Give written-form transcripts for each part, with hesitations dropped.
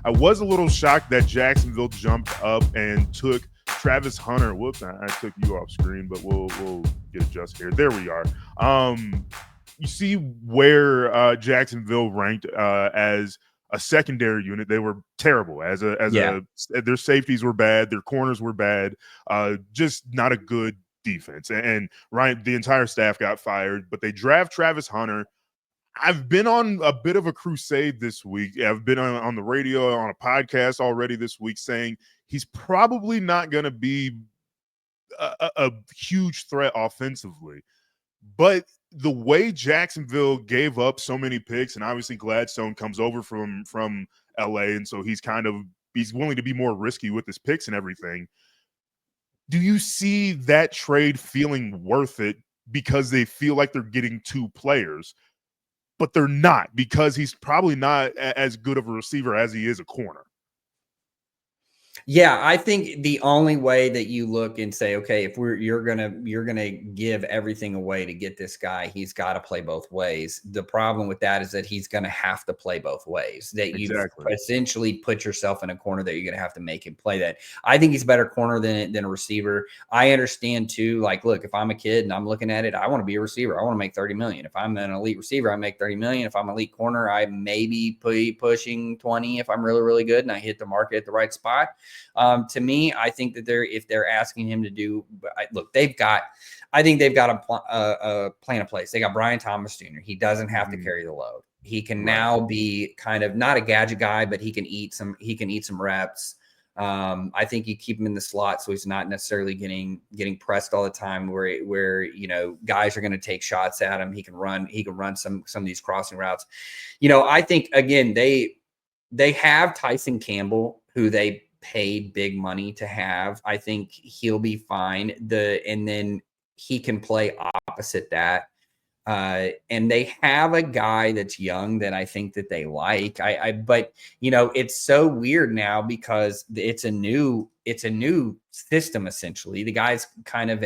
I was a little shocked that Jacksonville jumped up and took Travis Hunter. Whoops, I took you off screen, but we'll get adjusted here. There we are. You see where Jacksonville ranked as a secondary unit. They were terrible their safeties were bad, their corners were bad, just not a good defense. And Ryan, the entire staff got fired, but they draft Travis Hunter. I've been on a bit of a crusade this week. I've been on the radio, on a podcast already this week, saying he's probably not going to be a huge threat offensively. But the way Jacksonville gave up so many picks, and obviously Gladstone comes over from LA, and so he's willing to be more risky with his picks and everything. Do you see that trade feeling worth it because they feel like they're getting two players? But they're not, because he's probably not as good of a receiver as he is a corner. Yeah, I think the only way that you look and say, okay, if you're gonna give everything away to get this guy, he's got to play both ways. The problem with that is that he's gonna have to play both ways. That Exactly. You've essentially put yourself in a corner that you're gonna have to make him play that. I think he's a better corner than a receiver. I understand too. Like, look, if I'm a kid and I'm looking at it, I want to be a receiver. I want to make 30 million. If I'm an elite receiver, I make 30 million. If I'm an elite corner, I may be pushing 20 if I'm really, really good and I hit the market at the right spot. To me, I think that if they're asking him to do, look, I think they've got a plan in place. They got Brian Thomas Jr. He doesn't have to carry the load. He can now be kind of not a gadget guy, but he can eat some reps. I think you keep him in the slot so he's not necessarily getting pressed all the time where guys are going to take shots at him. He can run some of these crossing routes. I think again they have Tyson Campbell, who they paid big money to have. I think he'll be fine. And then he can play opposite that. And they have a guy that's young that I think that they like. But it's so weird now because it's a new system essentially. The guy's kind of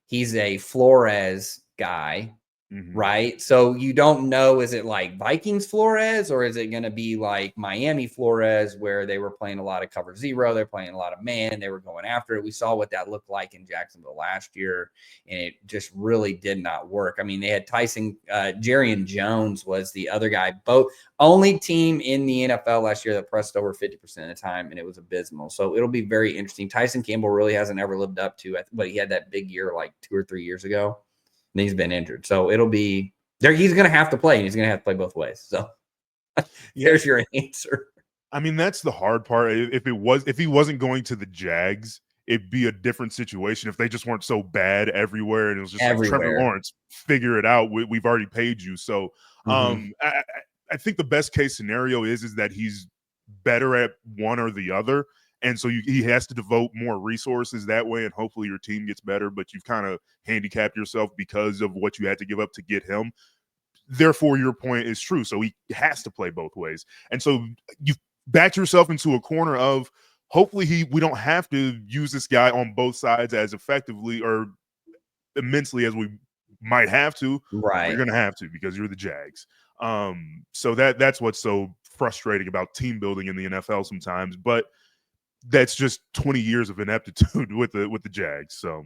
he's a Flores guy. Right. So you don't know, is it like Vikings Flores or is it going to be like Miami Flores where they were playing a lot of cover zero? They're playing a lot of man. They were going after it. We saw what that looked like in Jacksonville last year, and it just really did not work. I mean, they had Jerrion Jones was the other guy, only team in the NFL last year that pressed over 50% of the time, and it was abysmal. So it'll be very interesting. Tyson Campbell really hasn't ever lived up to it, but he had that big year like 2 or 3 years ago. And he's been injured. So it'll be there. He's going to have to play, and he's going to have to play both ways. So there's your answer. I mean, that's the hard part. If he wasn't going to the Jags, it'd be a different situation. If they just weren't so bad everywhere and it was just like, Trevor Lawrence, figure it out. We've already paid you. So I think the best case scenario is that he's better at one or the other. And so he has to devote more resources that way, and hopefully your team gets better, but you've kind of handicapped yourself because of what you had to give up to get him. Therefore, your point is true. So he has to play both ways. And so you've backed yourself into a corner of hopefully we don't have to use this guy on both sides as effectively or immensely as we might have to. Right. You're going to have to because you're the Jags. So that's what's so frustrating about team building in the NFL sometimes. But that's just 20 years of ineptitude with the Jags. So